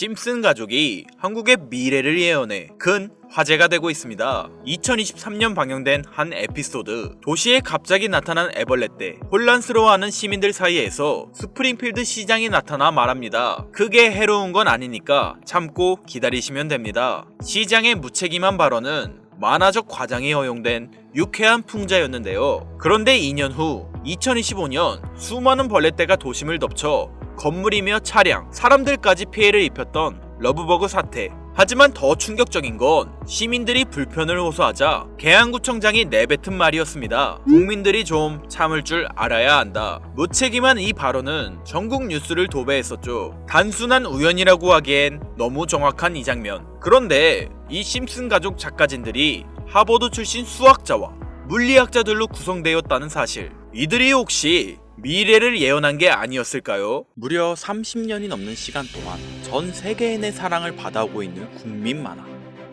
심슨 가족이 한국의 미래를 예언해 큰 화제가 되고 있습니다. 2023년 방영된 한 에피소드, 도시에 갑자기 나타난 애벌레 때 혼란스러워하는 시민들 사이에서 스프링필드 시장이 나타나 말합니다. 크게 해로운 건 아니니까 참고 기다리시면 됩니다. 시장의 무책임한 발언은 만화적 과장이 허용된 유쾌한 풍자였는데요. 그런데 2년 후 2025년 수많은 벌레떼가 도심을 덮쳐 건물이며 차량, 사람들까지 피해를 입혔던 러브버그 사태. 하지만 더 충격적인 건 시민들이 불편을 호소하자 계양구청장이 내뱉은 말이었습니다. 국민들이 좀 참을 줄 알아야 한다. 무책임한 이 발언은 전국 뉴스를 도배했었죠. 단순한 우연이라고 하기엔 너무 정확한 이 장면. 그런데 이 심슨 가족 작가진들이 하버드 출신 수학자와 물리학자들로 구성되었다는 사실, 이들이 혹시 미래를 예언한 게 아니었을까요? 무려 30년이 넘는 시간 동안 전 세계인의 사랑을 받아오고 있는 국민 만화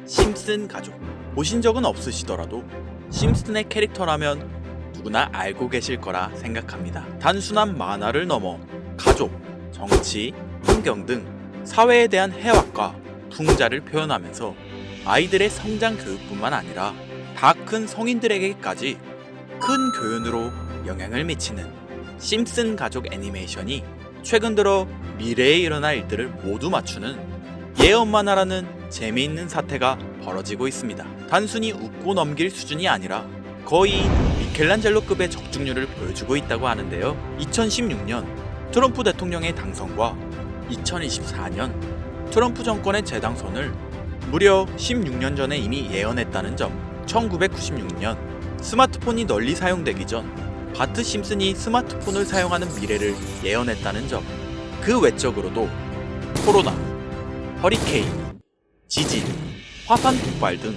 심슨 가족. 보신 적은 없으시더라도 심슨의 캐릭터라면 누구나 알고 계실 거라 생각합니다. 단순한 만화를 넘어 가족, 정치, 환경 등 사회에 대한 해악과 풍자를 표현하면서 아이들의 성장 교육뿐만 아니라 다 큰 성인들에게까지 큰 교훈으로 영향을 미치는 심슨 가족 애니메이션이 최근 들어 미래에 일어날 일들을 모두 맞추는 예언 만화라는 재미있는 사태가 벌어지고 있습니다. 단순히 웃고 넘길 수준이 아니라 거의 미켈란젤로급의 적중률을 보여주고 있다고 하는데요. 2016년 트럼프 대통령의 당선과 2024년 트럼프 정권의 재당선을 무려 16년 전에 이미 예언했다는 점. 1996년 스마트폰이 널리 사용되기 전 바트 심슨이 스마트폰을 사용하는 미래를 예언했다는 점. 그 외적으로도 코로나, 허리케인, 지진, 화산 폭발 등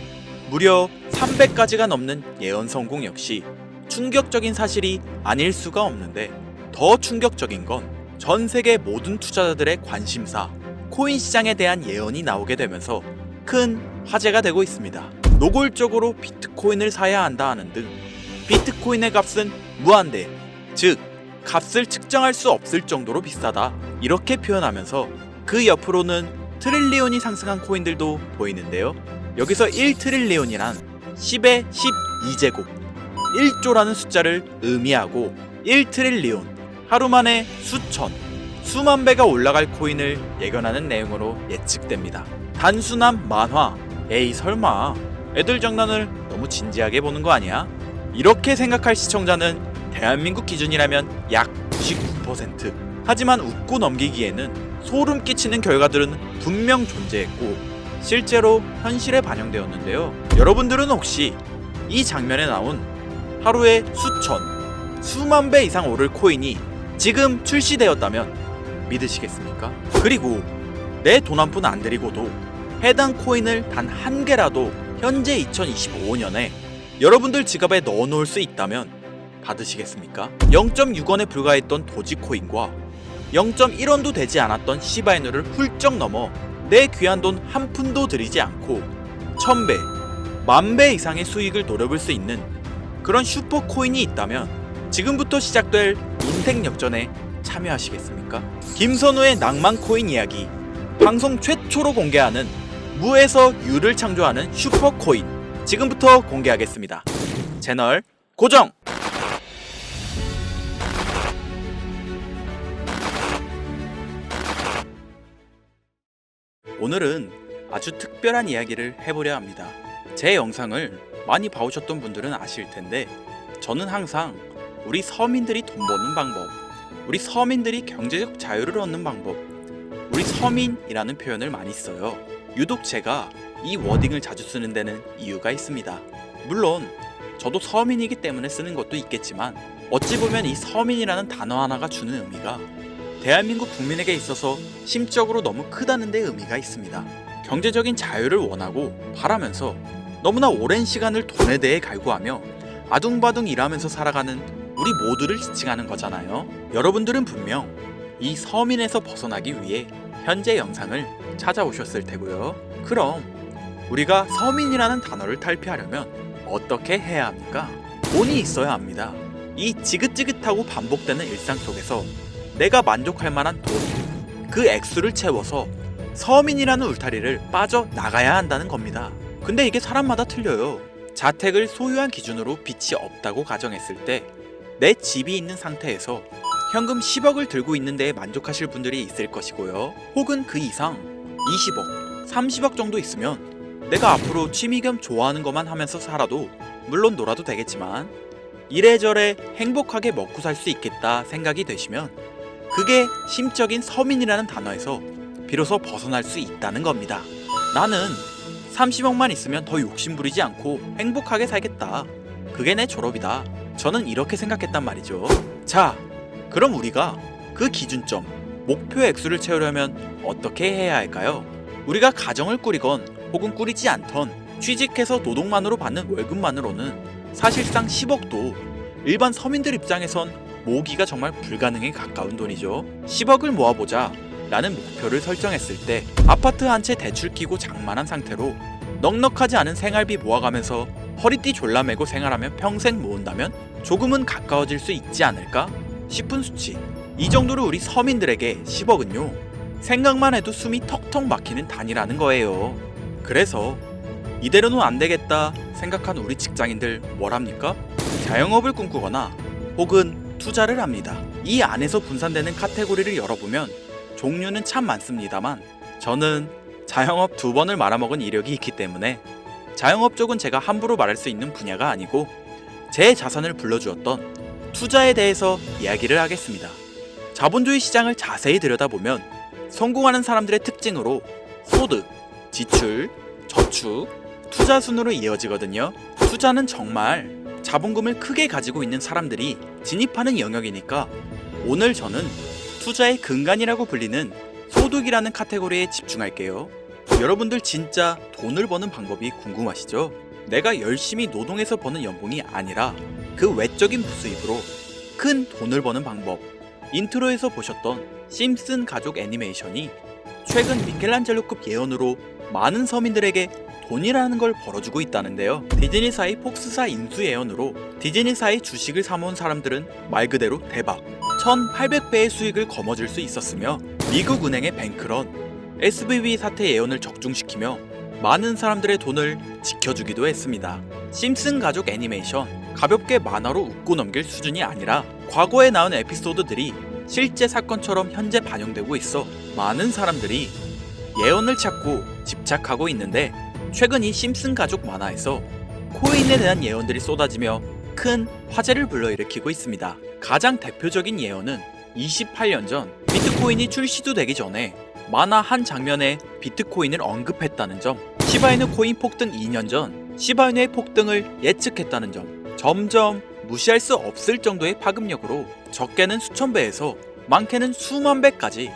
무려 300가지가 넘는 예언 성공 역시 충격적인 사실이 아닐 수가 없는데, 더 충격적인 건 전 세계 모든 투자자들의 관심사, 코인 시장에 대한 예언이 나오게 되면서 큰 화제가 되고 있습니다. 노골적으로 비트코인을 사야 한다 하는 등 비트코인의 값은 무한대, 즉 값을 측정할 수 없을 정도로 비싸다, 이렇게 표현하면서 그 옆으로는 트릴리온이 상승한 코인들도 보이는데요. 여기서 1트릴리온이란 10의 12제곱 1조라는 숫자를 의미하고 1트릴리온, 하루 만에 수천, 수만 배가 올라갈 코인을 예견하는 내용으로 예측됩니다. 단순한 만화, 에이 설마 애들 장난을 너무 진지하게 보는 거 아니야? 이렇게 생각할 시청자는 대한민국 기준이라면 약 99%. 하지만 웃고 넘기기에는 소름 끼치는 결과들은 분명 존재했고 실제로 현실에 반영되었는데요. 여러분들은 혹시 이 장면에 나온 하루에 수천, 수만 배 이상 오를 코인이 지금 출시되었다면 믿으시겠습니까? 그리고 내 돈 한 푼 안 들이고도 해당 코인을 단 한 개라도 현재 2025년에 여러분들 지갑에 넣어놓을 수 있다면 받으시겠습니까? 0.6원에 불과했던 도지코인과 0.1원도 되지 않았던 시바이누를 훌쩍 넘어 내 귀한 돈 한 푼도 들이지 않고 1000배, 10,000배 이상의 수익을 노려볼 수 있는 그런 슈퍼코인이 있다면 지금부터 시작될 인생 역전에 참여하시겠습니까? 김선우의 낭만코인 이야기, 방송 최초로 공개하는 무에서 유를 창조하는 슈퍼코인, 지금부터 공개하겠습니다. 채널 고정! 오늘은 아주 특별한 이야기를 해보려 합니다. 제 영상을 많이 봐오셨던 분들은 아실 텐데, 저는 항상 우리 서민들이 돈 버는 방법, 우리 서민들이 경제적 자유를 얻는 방법, 우리 서민이라는 표현을 많이 써요. 유독 제가 이 워딩을 자주 쓰는 데는 이유가 있습니다. 물론 저도 서민이기 때문에 쓰는 것도 있겠지만, 어찌 보면 이 서민이라는 단어 하나가 주는 의미가 대한민국 국민에게 있어서 심적으로 너무 크다는 데 의미가 있습니다. 경제적인 자유를 원하고 바라면서 너무나 오랜 시간을 돈에 대해 갈구하며 아둥바둥 일하면서 살아가는 우리 모두를 지칭하는 거잖아요. 여러분들은 분명 이 서민에서 벗어나기 위해 현재 영상을 찾아오셨을 테고요. 그럼 우리가 서민이라는 단어를 탈피하려면 어떻게 해야 합니까? 돈이 있어야 합니다. 이 지긋지긋하고 반복되는 일상 속에서 내가 만족할 만한 돈, 그 액수를 채워서 서민이라는 울타리를 빠져나가야 한다는 겁니다. 근데 이게 사람마다 틀려요. 자택을 소유한 기준으로 빚이 없다고 가정했을 때 내 집이 있는 상태에서 현금 10억을 들고 있는 데에 만족하실 분들이 있을 것이고요. 혹은 그 이상 20억, 30억 정도 있으면 내가 앞으로 취미 겸 좋아하는 것만 하면서 살아도, 물론 놀아도 되겠지만 이래저래 행복하게 먹고 살 수 있겠다 생각이 되시면 그게 심적인 서민이라는 단어에서 비로소 벗어날 수 있다는 겁니다. 나는 30억만 있으면 더 욕심부리지 않고 행복하게 살겠다. 그게 내 졸업이다. 저는 이렇게 생각했단 말이죠. 자, 그럼 우리가 그 기준점, 목표 액수를 채우려면 어떻게 해야 할까요? 우리가 가정을 꾸리건 혹은 꾸리지 않던 취직해서 노동만으로 받는 월급만으로는 사실상 10억도 일반 서민들 입장에선 모으기가 정말 불가능에 가까운 돈이죠. 10억을 모아보자 라는 목표를 설정했을 때 아파트 한 채 대출 끼고 장만한 상태로 넉넉하지 않은 생활비 모아가면서 허리띠 졸라매고 생활하면 평생 모은다면 조금은 가까워질 수 있지 않을까 싶은 수치. 이 정도로 우리 서민들에게 10억은요, 생각만 해도 숨이 턱턱 막히는 단위라는 거예요. 그래서 이대로는 안 되겠다 생각한 우리 직장인들 뭘 합니까? 자영업을 꿈꾸거나 혹은 투자를 합니다. 이 안에서 분산되는 카테고리를 열어보면 종류는 참 많습니다만 저는 자영업 2번을 말아먹은 이력이 있기 때문에 자영업 쪽은 제가 함부로 말할 수 있는 분야가 아니고 제 자산을 불러주었던 투자에 대해서 이야기를 하겠습니다. 자본주의 시장을 자세히 들여다보면 성공하는 사람들의 특징으로 소득, 지출, 저축, 투자 순으로 이어지거든요. 투자는 정말 자본금을 크게 가지고 있는 사람들이 진입하는 영역이니까 오늘 저는 투자의 근간이라고 불리는 소득이라는 카테고리에 집중할게요. 여러분들 진짜 돈을 버는 방법이 궁금하시죠? 내가 열심히 노동해서 버는 연봉이 아니라 그 외적인 부수입으로 큰 돈을 버는 방법. 인트로에서 보셨던 심슨 가족 애니메이션이 최근 미켈란젤로급 예언으로 많은 서민들에게 돈이라는 걸 벌어주고 있다는데요. 디즈니사의 폭스사 인수 예언으로 디즈니사의 주식을 사모은 사람들은 말 그대로 대박 1800배의 수익을 거머쥘 수 있었으며 미국 은행의 뱅크런, SVB 사태 예언을 적중시키며 많은 사람들의 돈을 지켜주기도 했습니다. 심슨 가족 애니메이션, 가볍게 만화로 웃고 넘길 수준이 아니라 과거에 나온 에피소드들이 실제 사건처럼 현재 반영되고 있어 많은 사람들이 예언을 찾고 집착하고 있는데, 최근 이 심슨 가족 만화에서 코인에 대한 예언들이 쏟아지며 큰 화제를 불러일으키고 있습니다. 가장 대표적인 예언은 28년 전 비트코인이 출시도 되기 전에 만화 한 장면에 비트코인을 언급했다는 점, 시바이누 코인 폭등 2년 전 시바이누의 폭등을 예측했다는 점, 점점 무시할 수 없을 정도의 파급력으로 적게는 수천 배에서 많게는 수만 배까지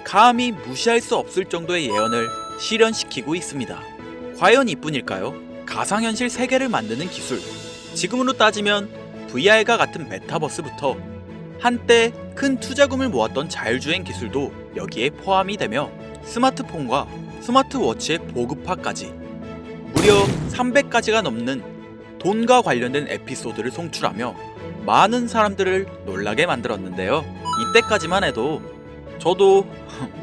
감히 무시할 수 없을 정도의 예언을 실현시키고 있습니다. 과연 이뿐일까요? 가상현실 세계를 만드는 기술, 지금으로 따지면 VR과 같은 메타버스부터 한때 큰 투자금을 모았던 자율주행 기술도 여기에 포함이 되며 스마트폰과 스마트워치의 보급화까지 무려 300가지가 넘는 돈과 관련된 에피소드를 송출하며 많은 사람들을 놀라게 만들었는데요. 이때까지만 해도 저도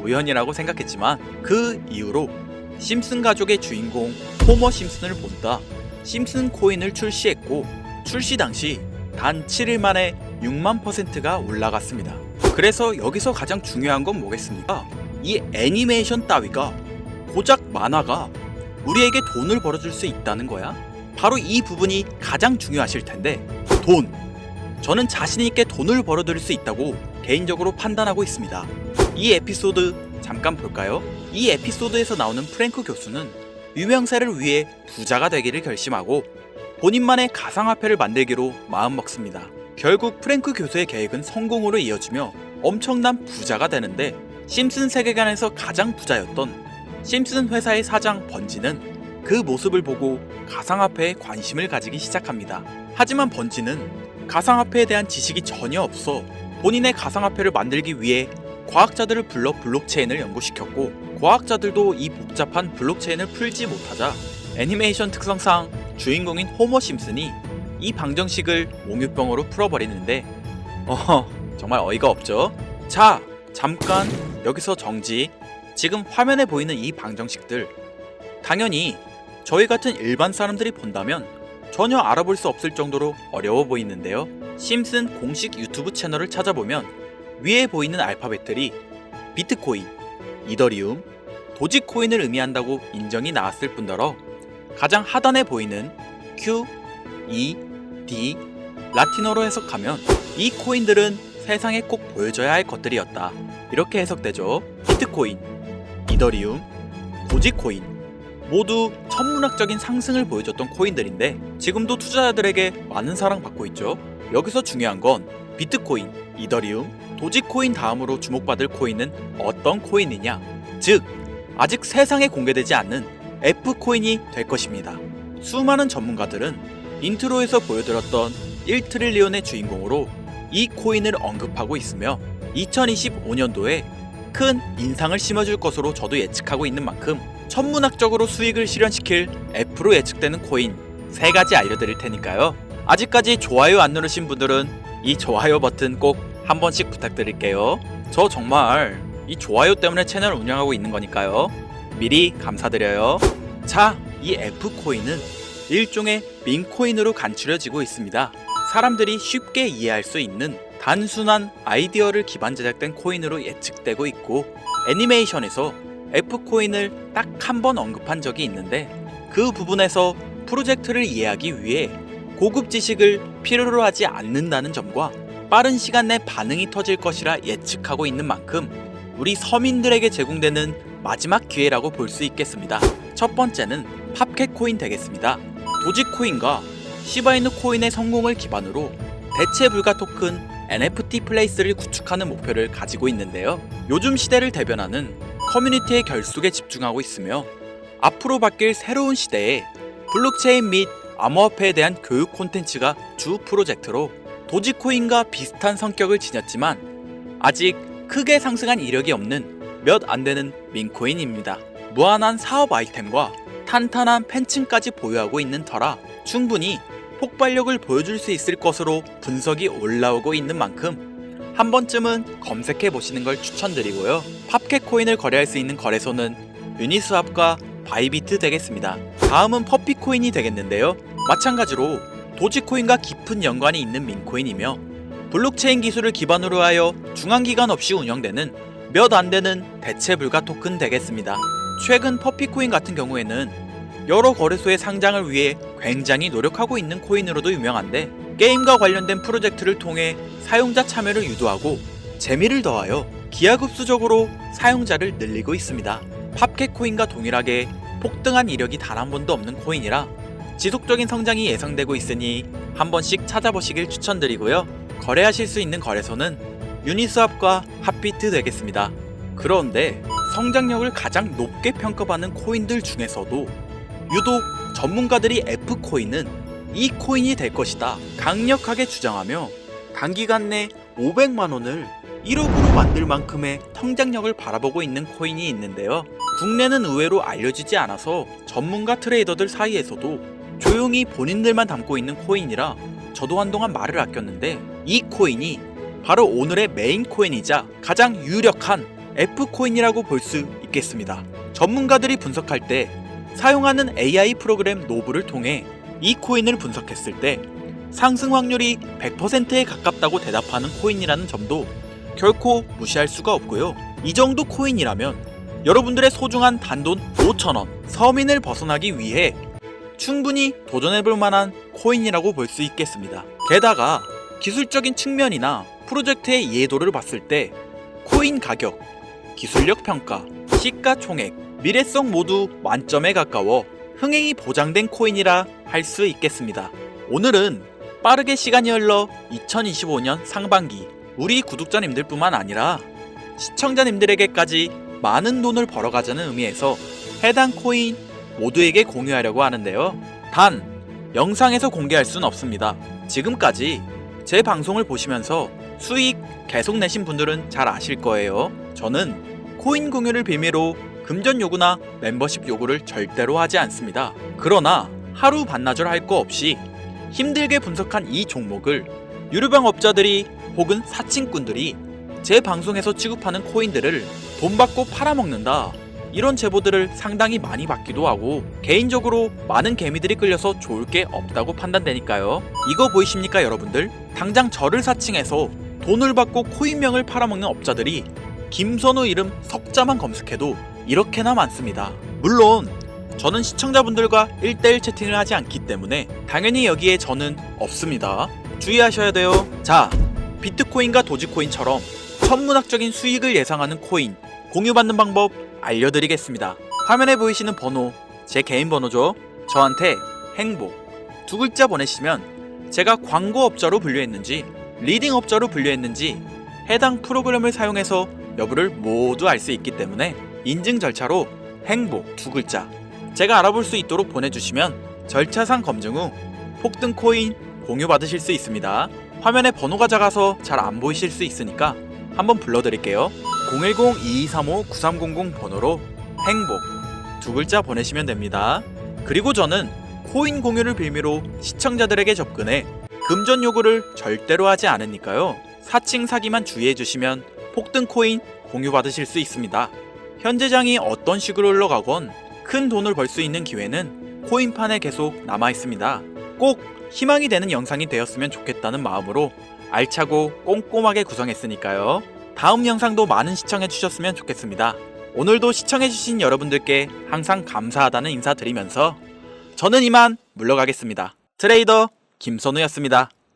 우연이라고 생각했지만 그 이후로 심슨 가족의 주인공 호머 심슨을 본다 심슨 코인을 출시했고, 출시 당시 단 7일 만에 6만%가 올라갔습니다. 그래서 여기서 가장 중요한 건 뭐겠습니까? 이 애니메이션 따위가, 고작 만화가 우리에게 돈을 벌어줄 수 있다는 거야? 바로 이 부분이 가장 중요하실 텐데, 돈. 저는 자신있게 돈을 벌어들일 수 있다고 개인적으로 판단하고 있습니다. 이 에피소드 잠깐 볼까요? 이 에피소드에서 나오는 프랭크 교수는 유명세를 위해 부자가 되기를 결심하고 본인만의 가상화폐를 만들기로 마음먹습니다. 결국 프랭크 교수의 계획은 성공으로 이어지며 엄청난 부자가 되는데, 심슨 세계관에서 가장 부자였던 심슨 회사의 사장 번지는 그 모습을 보고 가상화폐에 관심을 가지기 시작합니다. 하지만 번지는 가상화폐에 대한 지식이 전혀 없어 본인의 가상화폐를 만들기 위해 과학자들을 불러 블록체인을 연구시켰고, 과학자들도 이 복잡한 블록체인을 풀지 못하자 애니메이션 특성상 주인공인 호머 심슨이 이 방정식을 몽유병으로 풀어버리는데 정말 어이가 없죠? 자, 잠깐 여기서 정지. 지금 화면에 보이는 이 방정식들, 당연히 저희 같은 일반 사람들이 본다면 전혀 알아볼 수 없을 정도로 어려워 보이는데요. 심슨 공식 유튜브 채널을 찾아보면 위에 보이는 알파벳들이 비트코인, 이더리움, 도지코인을 의미한다고 인정이 나왔을 뿐더러 가장 하단에 보이는 Q, E, D, 라틴어로 해석하면 이 코인들은 세상에 꼭 보여줘야 할 것들이었다, 이렇게 해석되죠. 비트코인, 이더리움, 도지코인 모두 천문학적인 상승을 보여줬던 코인들인데 지금도 투자자들에게 많은 사랑받고 있죠. 여기서 중요한 건 비트코인, 이더리움, 도지코인 다음으로 주목받을 코인은 어떤 코인이냐, 즉 아직 세상에 공개되지 않는 F코인이 될 것입니다. 수많은 전문가들은 인트로에서 보여드렸던 1트릴리온의 주인공으로 이 코인을 언급하고 있으며 2025년도에 큰 인상을 심어줄 것으로 저도 예측하고 있는 만큼 천문학적으로 수익을 실현시킬 F로 예측되는 코인 3가지 알려드릴 테니까요. 아직까지 좋아요 안 누르신 분들은 이 좋아요 버튼 꼭 한 번씩 부탁드릴게요. 저 정말 이 좋아요 때문에 채널 운영하고 있는 거니까요. 미리 감사드려요. 자, 이 F코인은 일종의 밈코인으로 간추려지고 있습니다. 사람들이 쉽게 이해할 수 있는 단순한 아이디어를 기반 제작된 코인으로 예측되고 있고, 애니메이션에서 F코인을 딱 한 번 언급한 적이 있는데 그 부분에서 프로젝트를 이해하기 위해 고급 지식을 필요로 하지 않는다는 점과 빠른 시간 내 반응이 터질 것이라 예측하고 있는 만큼 우리 서민들에게 제공되는 마지막 기회라고 볼 수 있겠습니다. 첫 번째는 팝캣코인 되겠습니다. 도지코인과 시바이누 코인의 성공을 기반으로 대체 불가 토큰 NFT 플레이스를 구축하는 목표를 가지고 있는데요. 요즘 시대를 대변하는 커뮤니티의 결속에 집중하고 있으며 앞으로 바뀔 새로운 시대에 블록체인 및 암호화폐에 대한 교육 콘텐츠가 주 프로젝트로 도지코인과 비슷한 성격을 지녔지만 아직 크게 상승한 이력이 없는 몇 안 되는 밈코인입니다. 무한한 사업 아이템과 탄탄한 팬층까지 보유하고 있는 터라 충분히 폭발력을 보여줄 수 있을 것으로 분석이 올라오고 있는 만큼 한 번쯤은 검색해 보시는 걸 추천드리고요. 팝캣코인을 거래할 수 있는 거래소는 유니스왑과 바이비트 되겠습니다. 다음은 퍼피코인이 되겠는데요. 마찬가지로 도지코인과 깊은 연관이 있는 밈코인이며 블록체인 기술을 기반으로 하여 중앙기관 없이 운영되는 몇 안 되는 대체 불가 토큰 되겠습니다. 최근 퍼피코인 같은 경우에는 여러 거래소의 상장을 위해 굉장히 노력하고 있는 코인으로도 유명한데 게임과 관련된 프로젝트를 통해 사용자 참여를 유도하고 재미를 더하여 기하급수적으로 사용자를 늘리고 있습니다. 팝캣코인과 동일하게 폭등한 이력이 단 한 번도 없는 코인이라 지속적인 성장이 예상되고 있으니 한 번씩 찾아보시길 추천드리고요. 거래하실 수 있는 거래소는 유니스왑과 핫비트 되겠습니다. 그런데 성장력을 가장 높게 평가받는 코인들 중에서도 유독 전문가들이 F코인은 이 코인이 될 것이다 강력하게 주장하며 단기간 내 500만원을 1억으로 만들 만큼의 성장력을 바라보고 있는 코인이 있는데요. 국내는 의외로 알려지지 않아서 전문가 트레이더들 사이에서도 조용히 본인들만 담고 있는 코인이라 저도 한동안 말을 아꼈는데 이 코인이 바로 오늘의 메인 코인이자 가장 유력한 F코인이라고 볼 수 있겠습니다. 전문가들이 분석할 때 사용하는 AI 프로그램 노브를 통해 이 코인을 분석했을 때 상승 확률이 100%에 가깝다고 대답하는 코인이라는 점도 결코 무시할 수가 없고요. 이 정도 코인이라면 여러분들의 소중한 단돈 5,000원 서민을 벗어나기 위해 충분히 도전해볼 만한 코인이라고 볼 수 있겠습니다. 게다가 기술적인 측면이나 프로젝트의 이해도를 봤을 때 코인 가격, 기술력 평가, 시가총액, 미래성 모두 만점에 가까워 흥행이 보장된 코인이라 할 수 있겠습니다. 오늘은 빠르게 시간이 흘러 2025년 상반기 우리 구독자님들 뿐만 아니라 시청자님들에게까지 많은 돈을 벌어가자는 의미에서 해당 코인 모두에게 공유하려고 하는데요. 단 영상에서 공개할 순 없습니다. 지금까지 제 방송을 보시면서 수익 계속 내신 분들은 잘 아실 거예요. 저는 코인 공유를 빌미로 금전 요구나 멤버십 요구를 절대로 하지 않습니다. 그러나 하루 반나절 할 거 없이 힘들게 분석한 이 종목을 유료병 업자들이 혹은 사칭꾼들이 제 방송에서 취급하는 코인들을 돈 받고 팔아먹는다. 이런 제보들을 상당히 많이 받기도 하고 개인적으로 많은 개미들이 끌려서 좋을 게 없다고 판단되니까요. 이거 보이십니까 여러분들? 당장 저를 사칭해서 돈을 받고 코인명을 팔아먹는 업자들이 김선우 이름 석자만 검색해도 이렇게나 많습니다. 물론 저는 시청자분들과 1대1 채팅을 하지 않기 때문에 당연히 여기에 저는 없습니다. 주의하셔야 돼요. 자, 비트코인과 도지코인처럼 천문학적인 수익을 예상하는 코인 공유받는 방법 알려드리겠습니다. 화면에 보이시는 번호 제 개인 번호죠. 저한테 행복 두 글자 보내시면 제가 광고업자로 분류했는지 리딩업자로 분류했는지 해당 프로그램을 사용해서 여부를 모두 알 수 있기 때문에 인증 절차로 행복 두 글자 제가 알아볼 수 있도록 보내주시면 절차상 검증 후 폭등 코인 공유받으실 수 있습니다. 화면에 번호가 작아서 잘 안 보이실 수 있으니까 한번 불러드릴게요. 010-2235-9300 번호로 행복 두 글자 보내시면 됩니다. 그리고 저는 코인 공유를 빌미로 시청자들에게 접근해 금전 요구를 절대로 하지 않으니까요. 사칭 사기만 주의해 주시면 폭등 코인 공유 받으실 수 있습니다. 현재장이 어떤 식으로 흘러가건 큰 돈을 벌 수 있는 기회는 코인판에 계속 남아 있습니다. 꼭 희망이 되는 영상이 되었으면 좋겠다는 마음으로 알차고 꼼꼼하게 구성했으니까요. 다음 영상도 많은 시청해 주셨으면 좋겠습니다. 오늘도 시청해 주신 여러분들께 항상 감사하다는 인사 드리면서 저는 이만 물러가겠습니다. 트레이더 김선우였습니다.